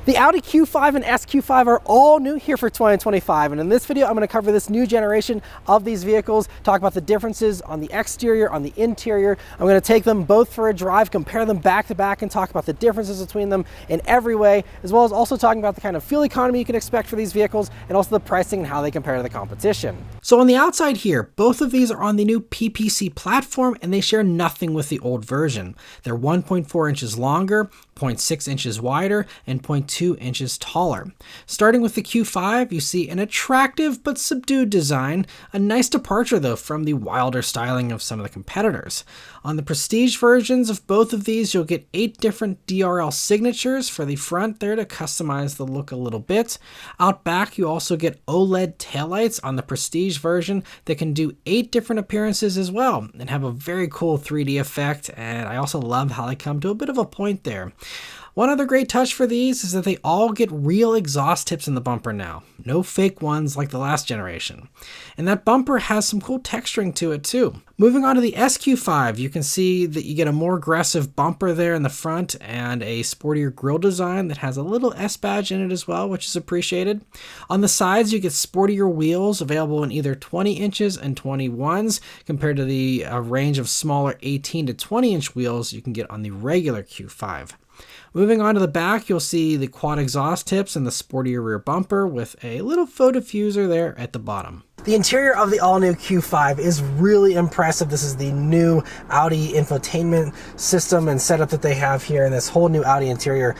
The Audi Q5 and SQ5 are all new here for 2025, and in this video I'm going to cover this new generation of these vehicles, talk about the differences on the exterior, on the interior. I'm going to take them both for a drive, compare them back to back, and talk about the differences between them in every way, as well as also talking about the kind of fuel economy you can expect for these vehicles, and also the pricing and how they compare to the competition. So on the outside here, both of these are on the new PPC platform, and they share nothing with the old version. They're 1.4 inches longer, 0.6 inches wider, and 0.2 inches taller. Starting with the Q5, you see an attractive but subdued design, a nice departure though from the wilder styling of some of the competitors. On the prestige versions of both of these, you'll get 8 different DRL signatures for the front there to customize the look a little bit. Out back, you also get OLED taillights on the prestige version that can do 8 different appearances as well and have a very cool 3D effect, and I also love how they come to a bit of a point there. One other great touch for these is that they all get real exhaust tips in the bumper now. No fake ones like the last generation. And that bumper has some cool texturing to it too. Moving on to the SQ5, you can see that you get a more aggressive bumper there in the front and a sportier grille design that has a little S badge in it as well, which is appreciated. On the sides, you get sportier wheels available in either 20 inches and 21s compared to the range of smaller 18 to 20 inch wheels you can get on the regular Q5. Moving on to the back, you'll see the quad exhaust tips and the sportier rear bumper with a little faux diffuser there at the bottom. The interior of the all-new Q5 is really impressive. This is the new Audi infotainment system and setup that they have here, and this whole new Audi interior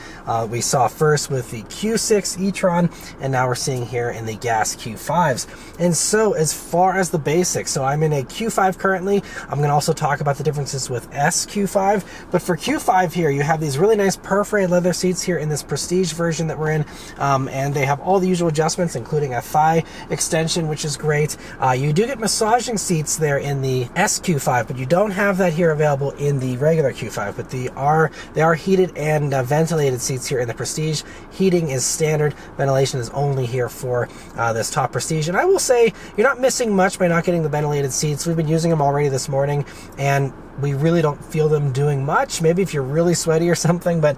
we saw first with the Q6 e-tron, and now we're seeing here in the gas Q5s. And so as far as the basics, so I'm in a Q5 currently. I'm going to also talk about the differences with SQ5, but for Q5 here, you have these really nice perforated leather seats here in this prestige version that we're in, and they have all the usual adjustments, including a thigh extension, which is great. You do get massaging seats there in the SQ5, but you don't have that here available in the regular Q5, but they are heated and ventilated seats here in the Prestige. Heating is standard, ventilation is only here for this top Prestige, and I will say you're not missing much by not getting the ventilated seats. We've been using them already this morning, and we really don't feel them doing much. Maybe if you're really sweaty or something, but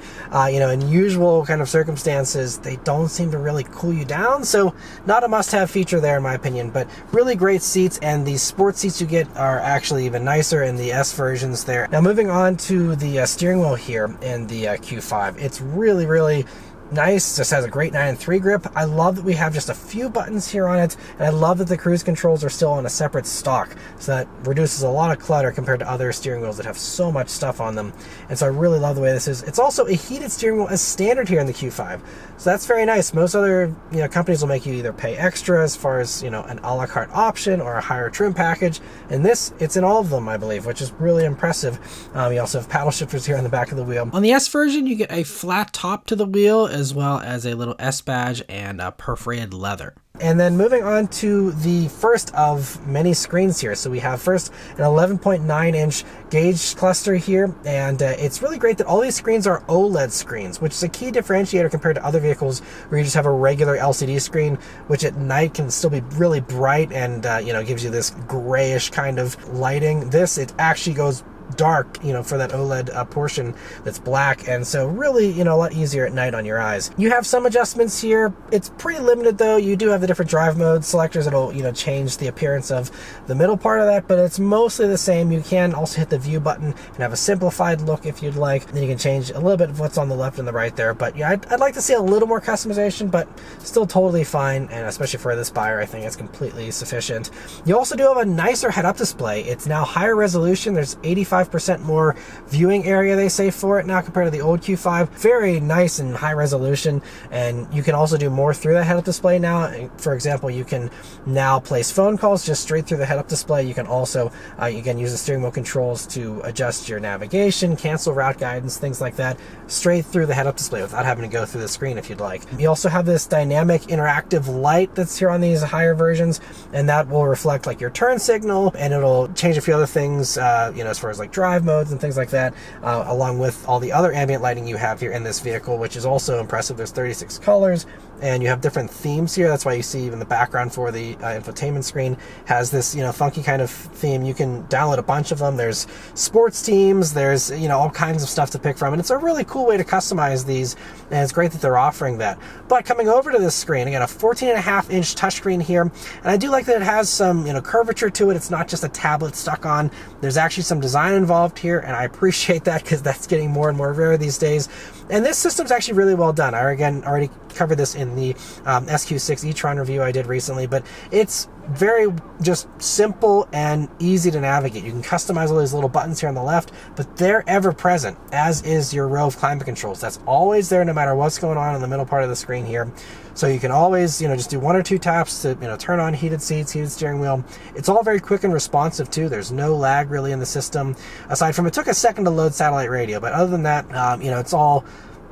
in usual kind of circumstances, they don't seem to really cool you down. So not a must-have feature there in my opinion, but really great seats, and the sports seats you get are actually even nicer in the S versions there. Now moving on to the steering wheel here in the Q5, it's really nice. Just has a great 9-3 grip. I love that we have just a few buttons here on it, and I love that the cruise controls are still on a separate stalk, so that reduces a lot of clutter compared to other steering wheels that have so much stuff on them. And so I really love the way this is. It's also a heated steering wheel as standard here in the Q5, so that's very nice. Most other companies will make you either pay extra as far as an a la carte option or a higher trim package, and this, it's in all of them, I believe, which is really impressive. You also have paddle shifters here on the back of the wheel. On the S version, you get a flat top to the wheel as well as a little S badge and perforated leather. And then moving on to the first of many screens here. So we have first an 11.9 inch gauge cluster here, and it's really great that all these screens are OLED screens, which is a key differentiator compared to other vehicles where you just have a regular LCD screen, which at night can still be really bright and gives you this grayish kind of lighting. It actually goes dark, for that OLED portion that's black, and so really, a lot easier at night on your eyes. You have some adjustments here. It's pretty limited though. You do have the different drive mode selectors that'll, change the appearance of the middle part of that, but it's mostly the same. You can also hit the view button and have a simplified look if you'd like. Then you can change a little bit of what's on the left and the right there, but yeah, I'd like to see a little more customization, but still totally fine, and especially for this buyer, I think it's completely sufficient. You also do have a nicer head-up display. It's now higher resolution. There's 85% more viewing area, they say, for it now compared to the old Q5. Very nice and high resolution, and you can also do more through that head-up display now. For example, you can now place phone calls just straight through the head-up display. You can also use the steering wheel controls to adjust your navigation, cancel route guidance, things like that, straight through the head-up display without having to go through the screen if you'd like. You also have this dynamic interactive light that's here on these higher versions, and that will reflect like your turn signal, and it'll change a few other things as far as like like drive modes and things like that, along with all the other ambient lighting you have here in this vehicle, which is also impressive. There's 36 colors, and you have different themes here. That's why you see even the background for the infotainment screen has this, funky kind of theme. You can download a bunch of them. There's sports teams, there's, all kinds of stuff to pick from, and it's a really cool way to customize these, and it's great that they're offering that. But coming over to this screen, again, a 14.5-inch touchscreen here, and I do like that it has some, curvature to it. It's not just a tablet stuck on. There's actually some design involved here, and I appreciate that because that's getting more and more rare these days. And this system's actually really well done. I, again, already covered this in the SQ6 e-tron review I did recently, but it's very just simple and easy to navigate. You can customize all these little buttons here on the left, but they're ever present, as is your row of climate controls. That's always there no matter what's going on in the middle part of the screen here. So you can always, just do 1 or 2 taps to, turn on heated seats, heated steering wheel. It's all very quick and responsive too. There's no lag really in the system, aside from it took a second to load satellite radio, but other than that, it's all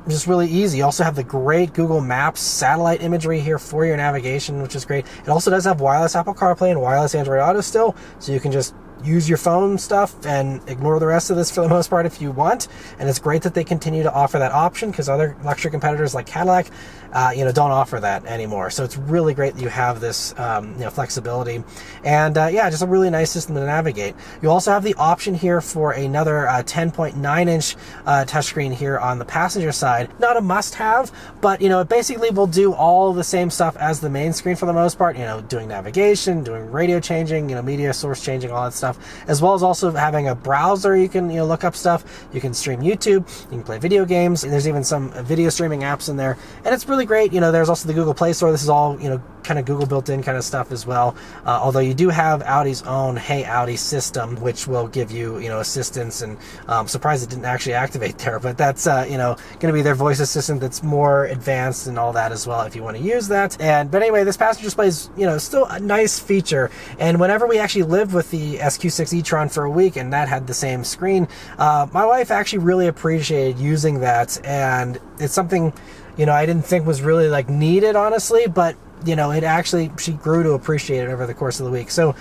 just really easy. You also have the great Google Maps satellite imagery here for your navigation, which is great. It also does have wireless Apple CarPlay and wireless Android Auto still, so you can just use your phone stuff and ignore the rest of this for the most part if you want. And it's great that they continue to offer that option, because other luxury competitors like Cadillac don't offer that anymore. So it's really great that you have this flexibility, and just a really nice system to navigate. You also have the option here for another 10.9-inch touchscreen here on the passenger side. Not a must-have, but it basically will do all the same stuff as the main screen for the most part. Doing navigation, doing radio changing, media source changing, all that stuff, as well as also having a browser. You can look up stuff. You can stream YouTube. You can play video games. And there's even some video streaming apps in there, and it's really great. There's also the Google Play Store. This is all kind of Google built-in kind of stuff as well. Although you do have Audi's own Hey Audi system, which will give you assistance, and I'm surprised it didn't actually activate there. But that's going to be their voice assistant that's more advanced and all that as well if you want to use that. But anyway, this passenger display is still a nice feature. And whenever we actually lived with the SQ6 e-tron for a week, and that had the same screen, my wife actually really appreciated using that, and it's something I didn't think was really needed, honestly, but it actually, she grew to appreciate it over the course of the week. So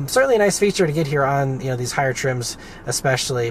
certainly a nice feature to get here on these higher trims, especially.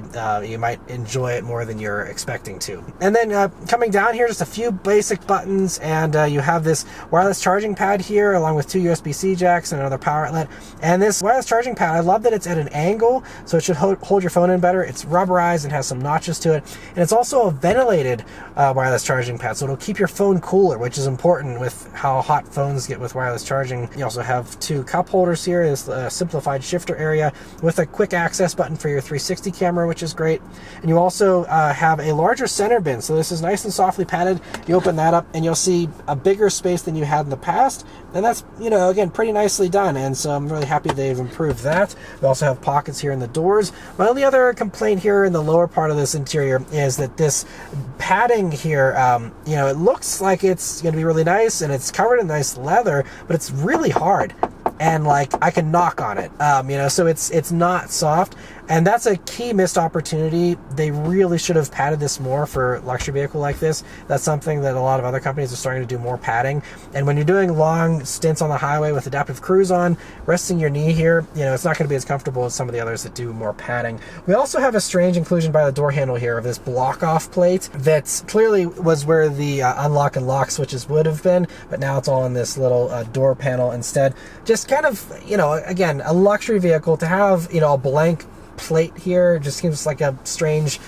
You might enjoy it more than you're expecting to. And then coming down here, just a few basic buttons, and you have this wireless charging pad here along with 2 USB-C jacks and another power outlet. And this wireless charging pad, I love that it's at an angle, so it should hold your phone in better. It's rubberized and has some notches to it, and it's also a ventilated wireless charging pad, so it'll keep your phone cooler, which is important with how hot phones get with wireless charging. You also have 2 cup holders here, this simplified shifter area with a quick access button for your 360 camera, which is great. And you also have a larger center bin, so this is nice and softly padded. You open that up and you'll see a bigger space than you had in the past, and that's again pretty nicely done, and so I'm really happy they've improved that. We also have pockets here in the doors. My only other complaint here in the lower part of this interior is that this padding here, it looks like it's going to be really nice, and it's covered in nice leather, but it's really hard, and I can knock on it, so it's not soft, and that's a key missed opportunity. They really should have padded this more for a luxury vehicle like this. That's something that a lot of other companies are starting to do more padding. And when you're doing long stints on the highway with adaptive cruise on, resting your knee here, it's not going to be as comfortable as some of the others that do more padding. We also have a strange inclusion by the door handle here of this block off plate that clearly was where the unlock and lock switches would have been, but now it's all in this little door panel instead. Just kind of, again, a luxury vehicle to have, a blank plate here just seems like a strange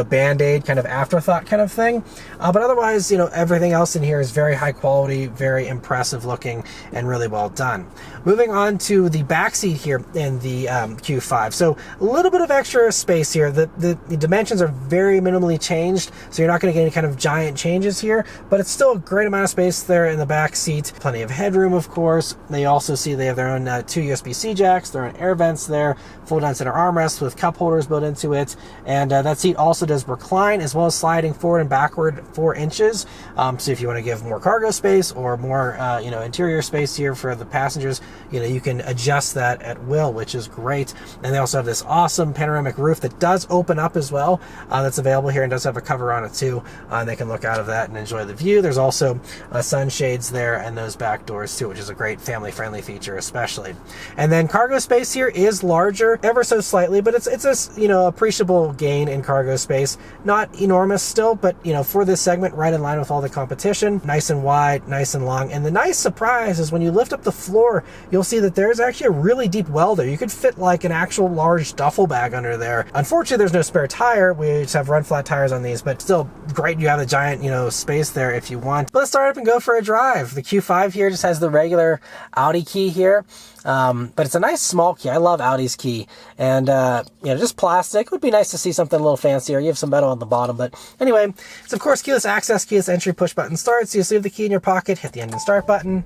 band-aid kind of afterthought kind of thing, but otherwise everything else in here is very high quality, very impressive looking, and really well done. Moving on to the back seat here in the Q5, so a little bit of extra space here. The dimensions are very minimally changed, so you're not going to get any kind of giant changes here, but it's still a great amount of space there in the back seat. Plenty of headroom, of course. They also see they have their own 2 USB-C jacks, their own air vents there, fold down center armrests with cup holders built into it, and that seat also also does recline as well as sliding forward and backward 4 inches. So if you want to give more cargo space or more interior space here for the passengers, you can adjust that at will, which is great. And they also have this awesome panoramic roof that does open up as well. That's available here and does have a cover on it too. And they can look out of that and enjoy the view. There's also sunshades there and those back doors too, which is a great family-friendly feature especially. And then cargo space here is larger, ever so slightly, but it's a appreciable gain in cargo space. Not enormous still, but for this segment, right in line with all the competition. Nice and wide, nice and long. And the nice surprise is when you lift up the floor, you'll see that there's actually a really deep well there. You could fit like an actual large duffel bag under there. Unfortunately, there's no spare tire. We just have run flat tires on these, but still great. You have the giant, space there if you want. But let's start up and go for a drive. The Q5 here just has the regular Audi key here. But it's a nice small key. I love Audi's key. And, just plastic. It would be nice to see something a little fancier. You have some metal on the bottom. But anyway, it's of course keyless access, keyless entry, push button start. So you just leave the key in your pocket, hit the engine start button,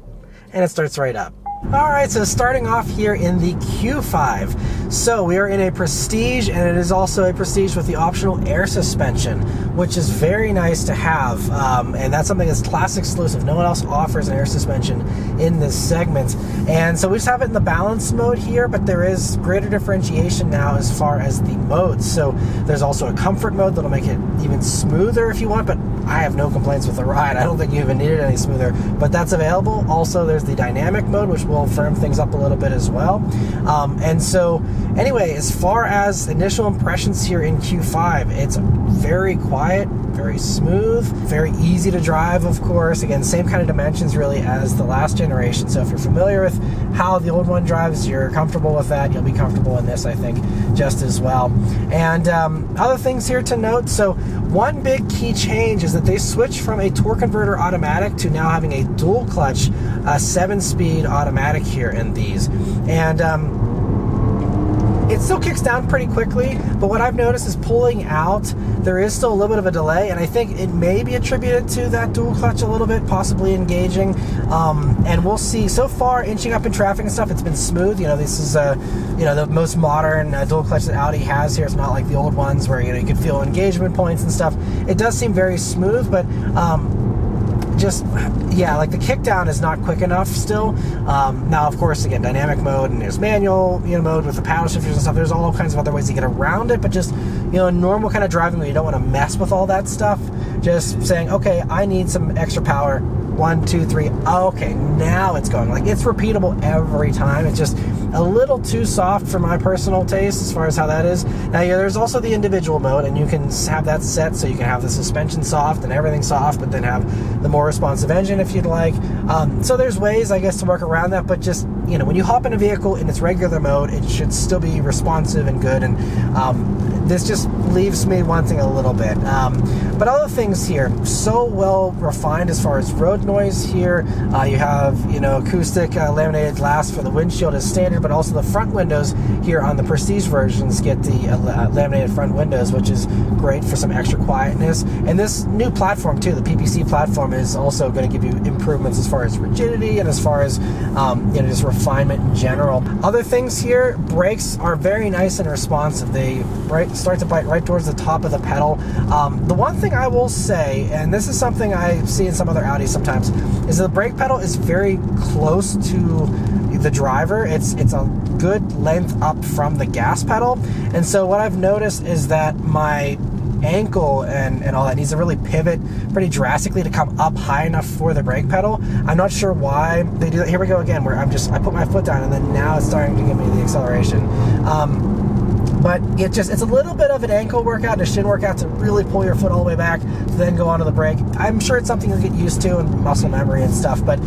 and it starts right up. All right, so starting off here in the Q5. So we are in a Prestige, and it is also a Prestige with the optional air suspension, which is very nice to have. And that's something that's class exclusive. No one else offers an air suspension in this segment. And so we just have it in the balance mode here, but there is greater differentiation now as far as the modes. So there's also a comfort mode that'll make it even smoother if you want, but I have no complaints with the ride. I don't think you even need it any smoother, but that's available. Also, there's the dynamic mode, which will firm things up a little bit as well. And so anyway, as far as initial impressions here in Q5, it's very quiet, very smooth, very easy to drive, of course. Again, same kind of dimensions really as the last generation. So if you're familiar with how the old one drives, you're comfortable with that, you'll be comfortable in this, I think, just as well. And other things here to note. So one big key change is that they switched from a torque converter automatic to now having a dual clutch 7-speed automatic here in these. And it still kicks down pretty quickly, but what I've noticed is pulling out, there is still a little bit of a delay, and I think it may be attributed to that dual clutch a little bit, possibly engaging. And we'll see. So far, inching up in traffic and stuff, it's been smooth. This is the most modern dual clutch that Audi has here. It's not like the old ones where you could feel engagement points and stuff. It does seem very smooth, but like the kickdown is not quick enough still. Now, of course, again, dynamic mode, and there's manual mode with the paddle shifters and stuff. There's all kinds of other ways to get around it, but just normal kind of driving where you don't want to mess with all that stuff. Just saying, okay, I need some extra power. 1, 2, 3. Okay, now it's going. Like, it's repeatable every time. It's just a little too soft for my personal taste as far as how that is. Now, there's also the individual mode, and you can have that set so you can have the suspension soft and everything soft, but then have the more responsive engine if you'd like. So there's ways, I guess, to work around that, but just, when you hop in a vehicle in its regular mode, it should still be responsive and good, and this just leaves me wanting a little bit. But other things here, so well refined as far as road noise here. You have, acoustic laminated glass for the windshield as standard, but also the front windows here on the Prestige versions get the laminated front windows, which is great for some extra quietness. And this new platform too, the PPC platform, is also going to give you improvements as far as rigidity and as far as just refinement in general. Other things here, brakes are very nice and responsive. They start to bite right towards the top of the pedal. The one thing I will say, and this is something I see in some other Audis sometimes, is the brake pedal is very close to the driver. It's a good length up from the gas pedal, and so what I've noticed is that my ankle and all that needs to really pivot pretty drastically to come up high enough for the brake pedal. I'm not sure why they do that. Here we go again, where I put my foot down and then now it's starting to give me the acceleration. But it's a little bit of an ankle workout, a shin workout to really pull your foot all the way back to then go onto the brake. I'm sure it's something you'll get used to and muscle memory and stuff, but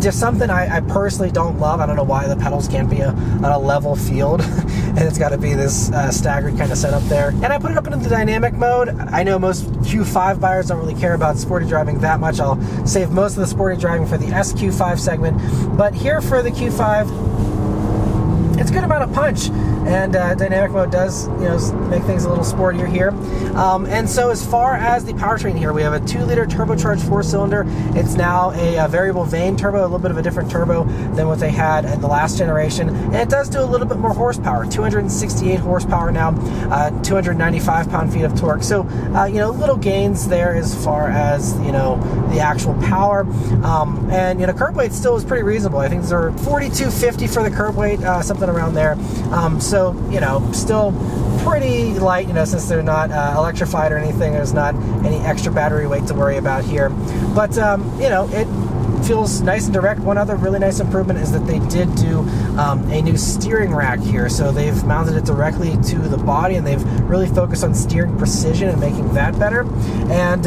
just something I personally don't love. I don't know why the pedals can't be on a level field and it's got to be this staggered kind of setup there. And I put it up into the dynamic mode. I know most Q5 buyers don't really care about sporty driving that much. I'll save most of the sporty driving for the SQ5 segment, but here for the Q5, it's a good amount of punch. and dynamic mode does, make things a little sportier here. And so as far as the powertrain here, we have a 2-liter turbocharged 4-cylinder. It's now a variable vane turbo, a little bit of a different turbo than what they had in the last generation, and it does do a little bit more horsepower, 268 horsepower now, 295 pound-feet of torque. So, little gains there as far as, the actual power. And, curb weight still is pretty reasonable. I think these are 4250 for the curb weight, something around there. So, still pretty light, since they're not electrified or anything. There's not any extra battery weight to worry about here. But, it feels nice and direct. One other really nice improvement is that they did do a new steering rack here. So they've mounted it directly to the body, and they've really focused on steering precision and making that better. And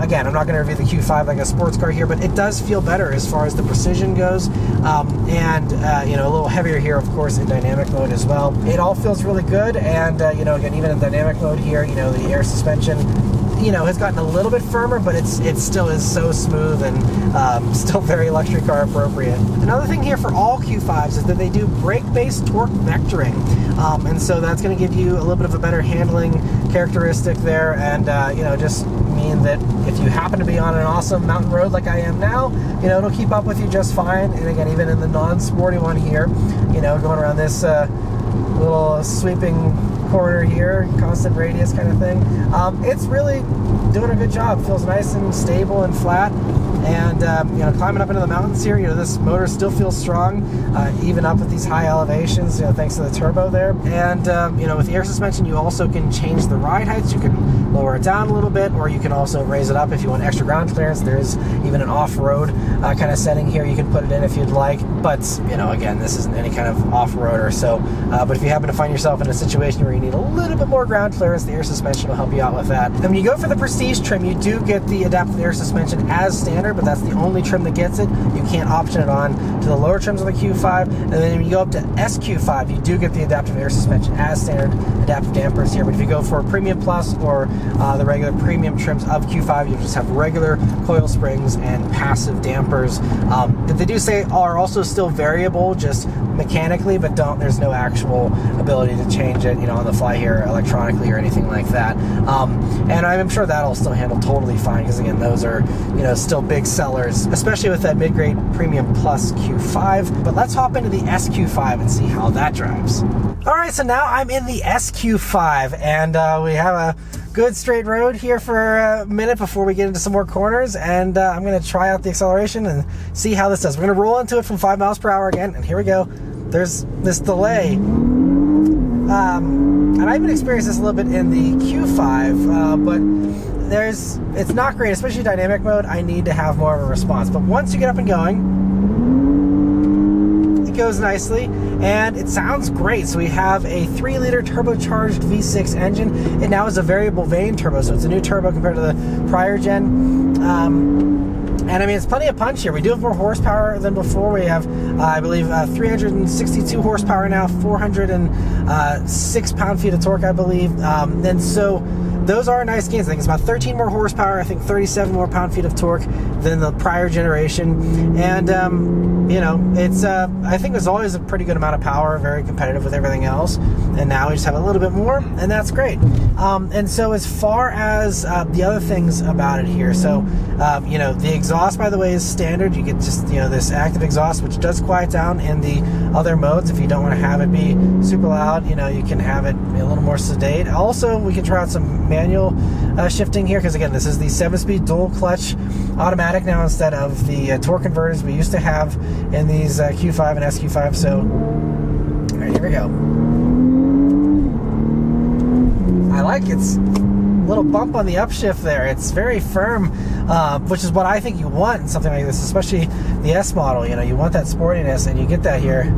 again, I'm not going to review the Q5 like a sports car here, but it does feel better as far as the precision goes. And a little heavier here, of course, in dynamic mode as well. It all feels really good. And, again, even in dynamic mode here, the air suspension, has gotten a little bit firmer, but it still is so smooth and still very luxury car appropriate. Another thing here for all Q5s is that they do brake-based torque vectoring. And so that's going to give you a little bit of a better handling characteristic there, and, just mean that if you happen to be on an awesome mountain road like I am now, it'll keep up with you just fine. And again, even in the non-sporty one here, going around this little sweeping corner here, constant radius kind of thing, it's really doing a good job. Feels nice and stable and flat. And climbing up into the mountains here, this motor still feels strong, even up at these high elevations, thanks to the turbo there. And with the air suspension, you also can change the ride heights. You can lower it down a little bit, or you can also raise it up if you want extra ground clearance. There's even an off-road kind of setting here. You can put it in if you'd like. But again, this isn't any kind of off-roader. So, but if you happen to find yourself in a situation where you need a little bit more ground clearance, the air suspension will help you out with that. And when you go for the Prestige trim, you do get the adaptive air suspension as standard, but that's the only trim that gets it. You can't option it on to the lower trims of the Q5. And then when you go up to SQ5, you do get the adaptive air suspension as standard, adaptive dampers here. But if you go for Premium Plus or the regular premium trims of Q5, you just have regular coil springs and passive dampers that they do say are also still variable, just mechanically, but there's no actual ability to change it, on the fly here electronically or anything like that. And I'm sure that'll still handle totally fine, because again, those are, still big sellers, especially with that mid-grade Premium Plus Q5. But let's hop into the SQ5 and see how that drives. All right, so now I'm in the SQ5, and we have a good straight road here for a minute before we get into some more corners, and I'm going to try out the acceleration and see how this does. We're going to roll into it from 5 miles per hour again, and here we go. There's this delay. And I even experienced this a little bit in the Q5, but it's not great, especially dynamic mode. I need to have more of a response. But once you get up and going, it goes nicely, and it sounds great. So we have a 3-liter turbocharged V6 engine. It now is a variable vane turbo, so it's a new turbo compared to the prior gen. And I mean, it's plenty of punch here. We do have more horsepower than before. We have, I believe, 362 horsepower now, 406 pound-feet of torque, I believe. And so those are nice gains. I think it's about 13 more horsepower. I think 37 more pound-feet of torque than the prior generation. And, it's, I think there's always a pretty good amount of power, very competitive with everything else. And now we just have a little bit more, and that's great. And so as far as the other things about it here, so, the exhaust, by the way, is standard. You get just, this active exhaust, which does quiet down in the other modes. If you don't want to have it be super loud, you can have it be a little more sedate. Also, we can try out some manual shifting here, because again, this is the 7-speed dual clutch automatic now instead of the torque converters we used to have in these Q5 and SQ5. So, all right, here we go. I like its little bump on the upshift there. It's very firm, which is what I think you want in something like this, especially the S model. You want that sportiness, and you get that here.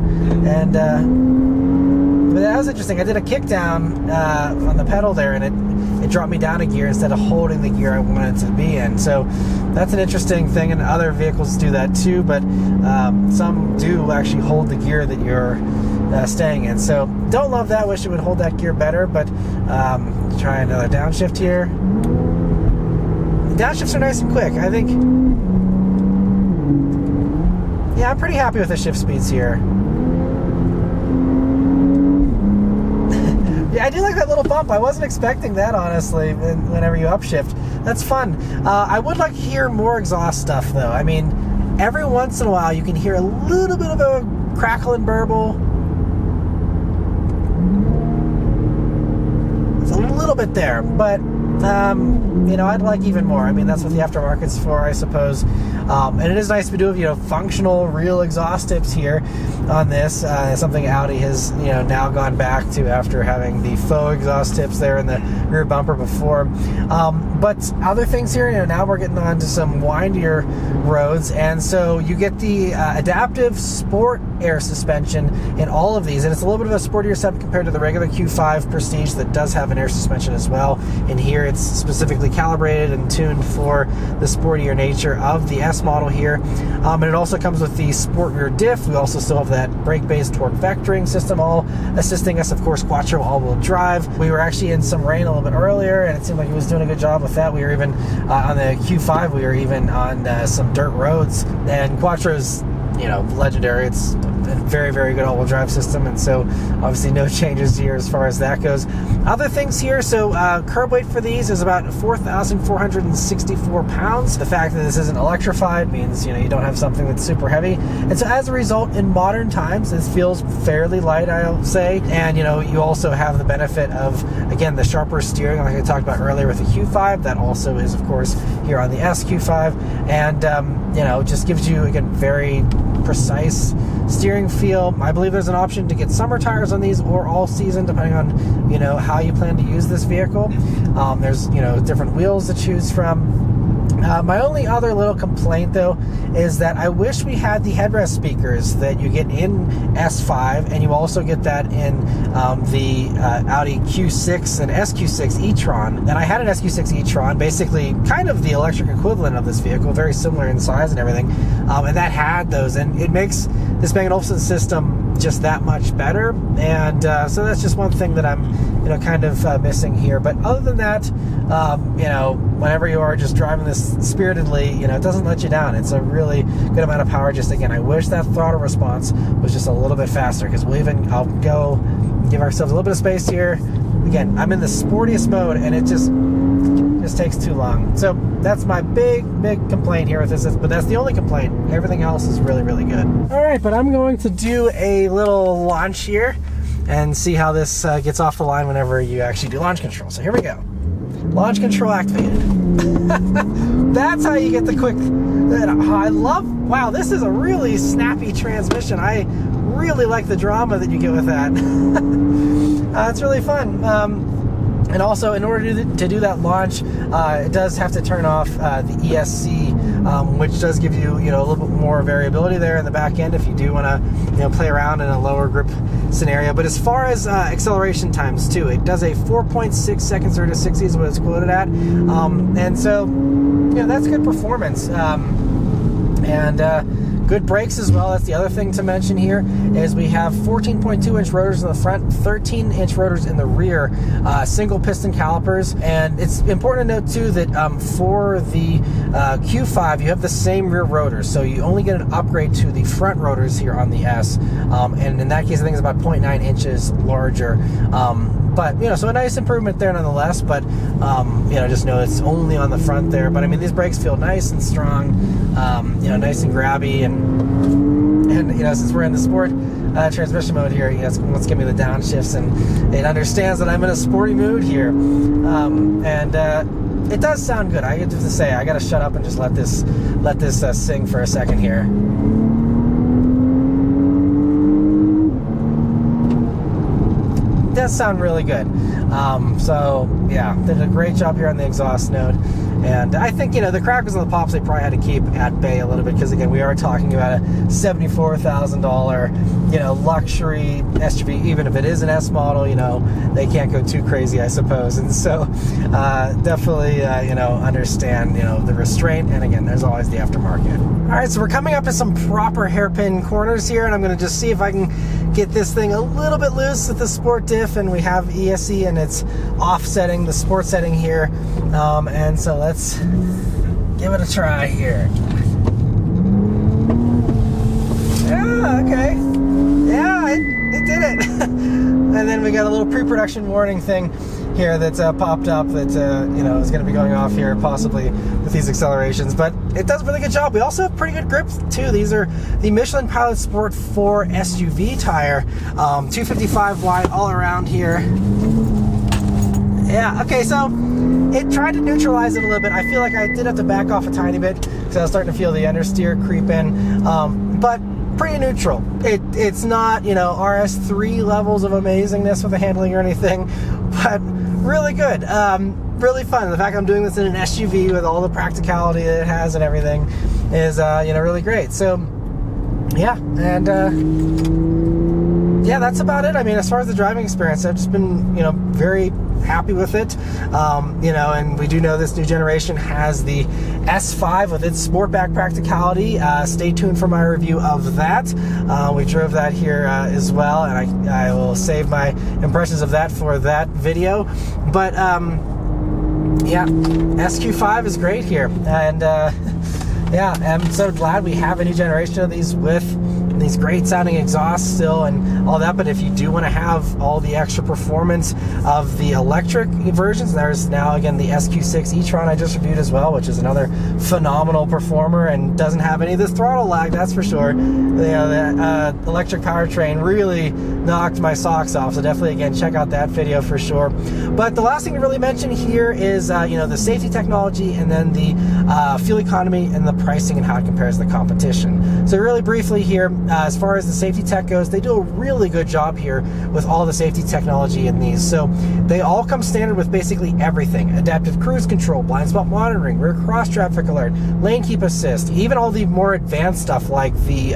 And but that was interesting. I did a kick down on the pedal there, and it dropped me down a gear instead of holding the gear I wanted to be in. So that's an interesting thing, and other vehicles do that too, but some do actually hold the gear that you're staying in. So don't love that. Wish it would hold that gear better, but try another downshift here. The downshifts are nice and quick. I think, yeah, I'm pretty happy with the shift speeds here. Yeah, I do like that little bump. I wasn't expecting that, honestly, whenever you upshift. That's fun. I would like to hear more exhaust stuff, though. I mean, every once in a while, you can hear a little bit of a crackle and burble. It's a little bit there, but you know, I'd like even more. I mean, that's what the aftermarket's for, I suppose. And it is nice to do, you know, functional, real exhaust tips here on this. Something Audi has, you know, now gone back to after having the faux exhaust tips there in the rear bumper before. But other things here, you know, now we're getting on to some windier roads, and so you get the adaptive sport air suspension in all of these, and it's a little bit of a sportier setup compared to the regular Q5 Prestige that does have an air suspension as well. In here, it's specifically calibrated and tuned for the sportier nature of the S model here. And it also comes with the sport rear diff. We also still have that brake-based torque vectoring system, all assisting us, of course, quattro all-wheel drive. We were actually in some rain a little bit earlier, and it seemed like it was doing a good job with that. We were even on the Q5, we were even on some dirt roads, and quattro's, you know, legendary. It's a very, very good all-wheel drive system, and so obviously no changes here as far as that goes. Other things here, so curb weight for these is about 4,464 pounds. The fact that this isn't electrified means, you know, you don't have something that's super heavy, and so as a result, in modern times, this feels fairly light, I'll say. And you know, you also have the benefit of, again, the sharper steering, like I talked about earlier with the Q5. That also is, of course, here on the SQ5, and you know, just gives you, again, very precise steering feel. I believe there's an option to get summer tires on these or all season, depending on, you know, how you plan to use this vehicle. There's, you know, different wheels to choose from. My only other little complaint, though, is that I wish we had the headrest speakers that you get in S5, and you also get that in the Audi Q6 and SQ6 e-tron. And I had an SQ6 e-tron, basically kind of the electric equivalent of this vehicle, very similar in size and everything, and that had those, and it makes this Bang & Olufsen system just that much better. And so that's just one thing that I'm, you know, kind of missing here. But other than that, you know, whenever you are just driving this spiritedly, you know, it doesn't let you down. It's a really good amount of power. Just, again, I wish that throttle response was just a little bit faster, because I'll go give ourselves a little bit of space here. Again, I'm in the sportiest mode, and it just takes too long. So that's my big complaint here with this, but that's the only complaint. Everything else is really, really good. All right, but I'm going to do a little launch here and see how this gets off the line whenever you actually do launch control. So here we go. Launch control activated. That's how you get the quick. Wow, this is a really snappy transmission. I really like the drama that you get with that. It's really fun. And also, in order to do that launch, it does have to turn off the ESC, which does give you, you know, a little bit more variability there in the back end if you do want to, you know, play around in a lower grip scenario. But as far as acceleration times too, it does a 4.6 seconds 0 to 60 is what it's quoted at, and so, you know, that's good performance. Good brakes as well. That's the other thing to mention here, is we have 14.2-inch rotors in the front, 13-inch rotors in the rear, single piston calipers. And it's important to note too that for the Q5, you have the same rear rotors, so you only get an upgrade to the front rotors here on the S, and in that case I think it's about 0.9 inches larger. But, you know, so a nice improvement there nonetheless. But, you know, just know it's only on the front there. But, I mean, these brakes feel nice and strong, you know, nice and grabby. And you know, since we're in the sport transmission mode here, you know, let's give me the downshifts. And it understands that I'm in a sporty mood here. It does sound good. I have to say, I got to shut up and just let this sing for a second here. Does sound really good. So yeah, did a great job here on the exhaust note. And I think, you know, the crackles and the pops they probably had to keep at bay a little bit, because again, we are talking about a $74,000, you know, luxury SUV. Even if it is an S model, you know, they can't go too crazy, I suppose. And so definitely, you know, understand, you know, the restraint. And again, there's always the aftermarket. All right, so we're coming up to some proper hairpin corners here, and I'm going to just see if I can get this thing a little bit loose with the sport diff. And we have ESC, and it's offsetting the sport setting here. And so let's give it a try here. Yeah, okay. Yeah, it did it. And then we got a little pre-production production warning thing here that's popped up that you know, is going to be going off here possibly with these accelerations, but it does a really good job. We also have pretty good grips too. These are the Michelin Pilot Sport 4 SUV tire, 255 wide all around here. Yeah, okay, so it tried to neutralize it a little bit. I feel like I did have to back off a tiny bit because I was starting to feel the understeer creep in, but pretty neutral. It's not, you know, RS3 levels of amazingness with the handling or anything, but really good. Really fun. The fact I'm doing this in an SUV with all the practicality that it has and everything is, you know, really great. So, yeah, and yeah, that's about it. I mean, as far as the driving experience, I've just been, you know, very happy with it. You know, and we do know this new generation has the S5 with its sportback practicality. Stay tuned for my review of that. We drove that here as well, and I will save my impressions of that for that video. But yeah, SQ5 is great here, and yeah, I'm so glad we have a new generation of these with these great sounding exhausts still and all that. But if you do want to have all the extra performance of the electric versions, there's now again the SQ6 e-tron I just reviewed as well, which is another phenomenal performer and doesn't have any of this throttle lag, that's for sure. The electric powertrain really knocked my socks off, so definitely again check out that video for sure. But the last thing to really mention here is you know, the safety technology, and then the fuel economy and the pricing and how it compares to the competition. So really briefly here, as far as the safety tech goes, they do a really good job here with all the safety technology in these. So they all come standard with basically everything: adaptive cruise control, blind spot monitoring, rear cross traffic alert, lane keep assist, even all the more advanced stuff like the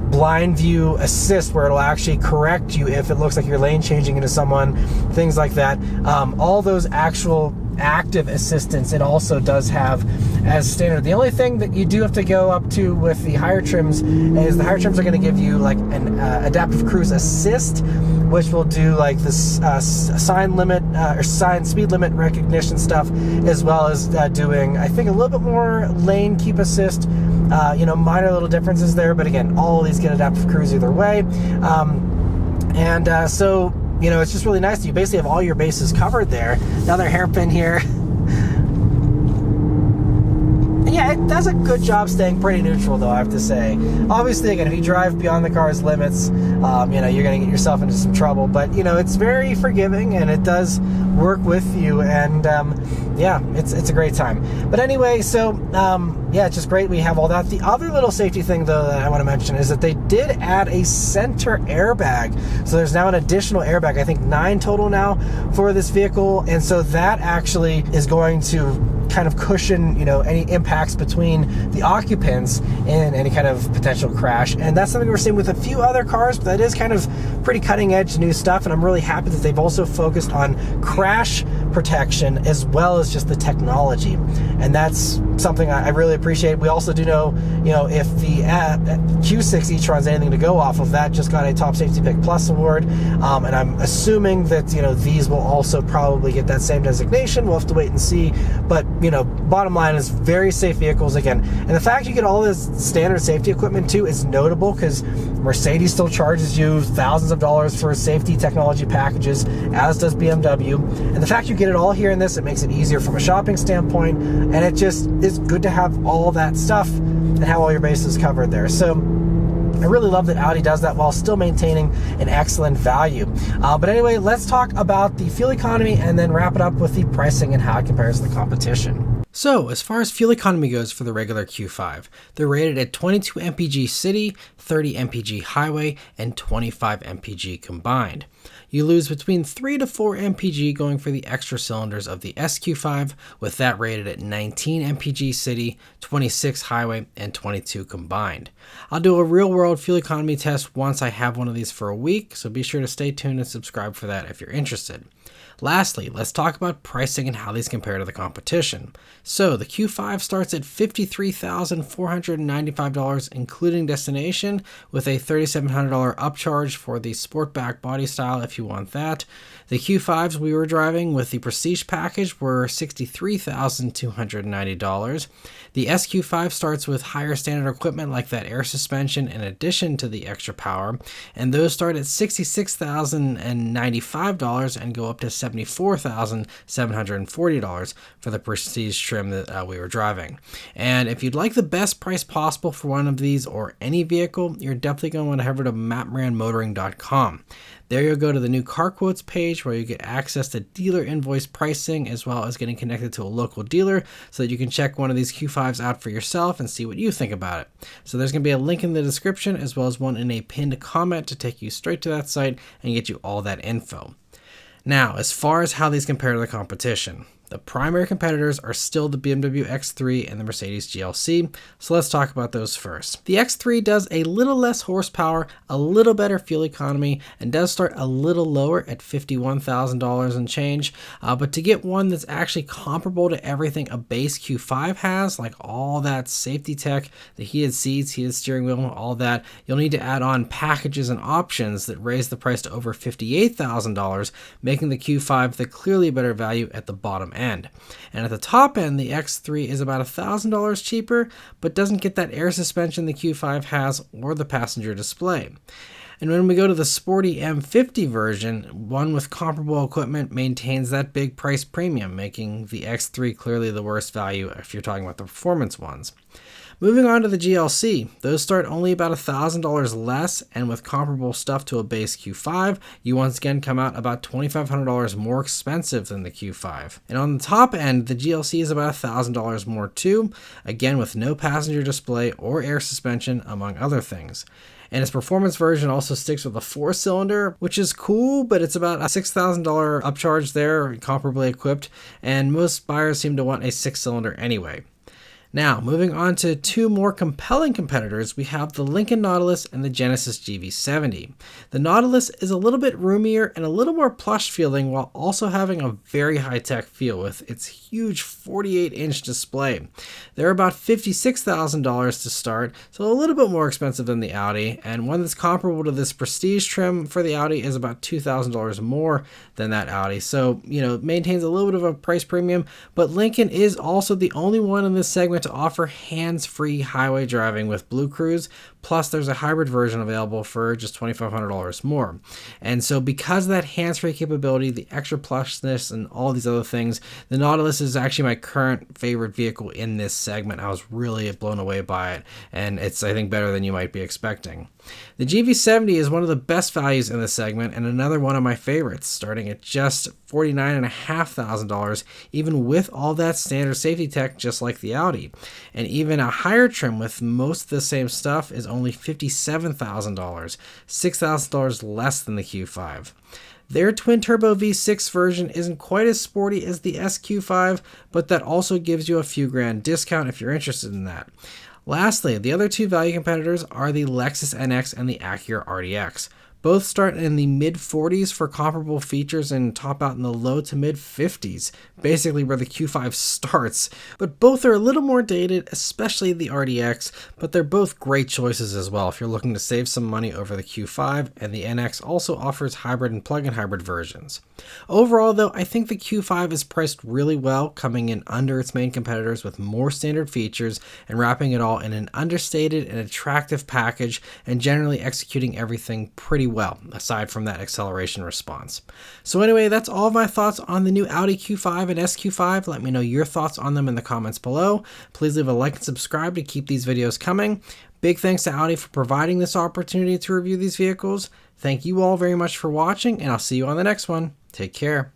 blind view assist, where it'll actually correct you if it looks like you're lane changing into someone, things like that. All those actual active assistance it also does have as standard. The only thing that you do have to go up to with the higher trims is the higher trims are going to give you like an adaptive cruise assist, which will do like this sign limit or sign speed limit recognition stuff, as well as doing, I think, a little bit more lane keep assist. You know, minor little differences there, but again, all of these get adaptive cruise either way. So, you know, it's just really nice. You basically have all your bases covered there. Another hairpin here. Yeah, it does a good job staying pretty neutral, though, I have to say. Obviously, again, if you drive beyond the car's limits, you know, you're going to get yourself into some trouble. But, you know, it's very forgiving, and it does work with you. And, yeah, it's a great time. But anyway, so, yeah, it's just great. We have all that. The other little safety thing, though, that I want to mention is that they did add a center airbag. So there's now an additional airbag, I think 9 total now for this vehicle. And so that actually is going to kind of cushion, you know, any impacts between the occupants in any kind of potential crash. And that's something we're seeing with a few other cars, but that is kind of pretty cutting edge new stuff. And I'm really happy that they've also focused on crash protection as well as just the technology. And that's something I really appreciate. We also do know, you know, if the Q6 e-tron is anything to go off of, that just got a Top Safety Pick Plus award. And I'm assuming that, you know, these will also probably get that same designation. We'll have to wait and see. But, you know, bottom line is very safe vehicles again. And the fact you get all this standard safety equipment too is notable, because Mercedes still charges you thousands of dollars for safety technology packages, as does BMW. And the fact you get it all here in this, it makes it easier from a shopping standpoint. And it just is good to have all that stuff and have all your bases covered there. So I really love that Audi does that while still maintaining an excellent value. But anyway, let's talk about the fuel economy and then wrap it up with the pricing and how it compares to the competition. So, as far as fuel economy goes for the regular Q5, they're rated at 22 mpg city, 30 mpg highway, and 25 mpg combined. You lose between 3 to 4 mpg going for the extra cylinders of the SQ5, with that rated at 19 mpg city, 26 highway, and 22 combined. I'll do a real-world fuel economy test once I have one of these for a week, so be sure to stay tuned and subscribe for that if you're interested. Lastly, let's talk about pricing and how these compare to the competition. So the Q5 starts at $53,495 including destination, with a $3,700 upcharge for the Sportback body style if you want that. The Q5s we were driving with the Prestige package were $63,290. The SQ5 starts with higher standard equipment like that air suspension in addition to the extra power, and those start at $66,095 and go up to $74,740 for the Prestige trim that we were driving. And if you'd like the best price possible for one of these or any vehicle, you're definitely going to want to head over to maranmotoring.com. There you'll go to the new car quotes page where you get access to dealer invoice pricing as well as getting connected to a local dealer so that you can check one of these Q5s out for yourself and see what you think about it. So there's going to be a link in the description as well as one in a pinned comment to take you straight to that site and get you all that info. Now, as far as how these compare to the competition, the primary competitors are still the BMW X3 and the Mercedes GLC, so let's talk about those first. The X3 does a little less horsepower, a little better fuel economy, and does start a little lower at $51,000 and change, but to get one that's actually comparable to everything a base Q5 has, like all that safety tech, the heated seats, heated steering wheel, all that, you'll need to add on packages and options that raise the price to over $58,000, making the Q5 the clearly better value at the bottom end. And at the top end, the X3 is about $1,000 cheaper, but doesn't get that air suspension the Q5 has or the passenger display. And when we go to the sporty M50 version, one with comparable equipment maintains that big price premium, making the X3 clearly the worst value if you're talking about the performance ones. Moving on to the GLC, those start only about $1,000 less, and with comparable stuff to a base Q5, you once again come out about $2,500 more expensive than the Q5. And on the top end, the GLC is about $1,000 more too, again with no passenger display or air suspension, among other things. And its performance version also sticks with a 4-cylinder, which is cool, but it's about a $6,000 upcharge there, comparably equipped, and most buyers seem to want a 6-cylinder anyway. Now, moving on to two more compelling competitors, we have the Lincoln Nautilus and the Genesis GV70. The Nautilus is a little bit roomier and a little more plush feeling while also having a very high-tech feel with its huge 48-inch display. They're about $56,000 to start, so a little bit more expensive than the Audi, and one that's comparable to this Prestige trim for the Audi is about $2,000 more than that Audi. So, it maintains a little bit of a price premium, but Lincoln is also the only one in this segment to offer hands-free highway driving with Blue Cruise, plus there's a hybrid version available for just $2,500 more. And so because of that hands-free capability, the extra plushness, and all these other things, the Nautilus is actually my current favorite vehicle in this segment. I was really blown away by it, and it's, I think, better than you might be expecting. The GV70 is one of the best values in this segment and another one of my favorites, starting at just $49,500, even with all that standard safety tech just like the Audi. And even a higher trim with most of the same stuff is only $57,000, $6,000 less than the Q5. Their twin-turbo V6 version isn't quite as sporty as the SQ5, but that also gives you a few grand discount if you're interested in that. Lastly, the other two value competitors are the Lexus NX and the Acura RDX. Both start in the mid-40s for comparable features and top out in the low to mid-50s, basically where the Q5 starts. But both are a little more dated, especially the RDX, but they're both great choices as well if you're looking to save some money over the Q5, and the NX also offers hybrid and plug-in hybrid versions. Overall though, I think the Q5 is priced really well, coming in under its main competitors with more standard features and wrapping it all in an understated and attractive package and generally executing everything pretty well, aside from that acceleration response. So anyway, that's all of my thoughts on the new Audi Q5 and SQ5. Let me know your thoughts on them in the comments below. Please leave a like and subscribe to keep these videos coming. Big thanks to Audi for providing this opportunity to review these vehicles. Thank you all very much for watching, and I'll see you on the next one. Take care.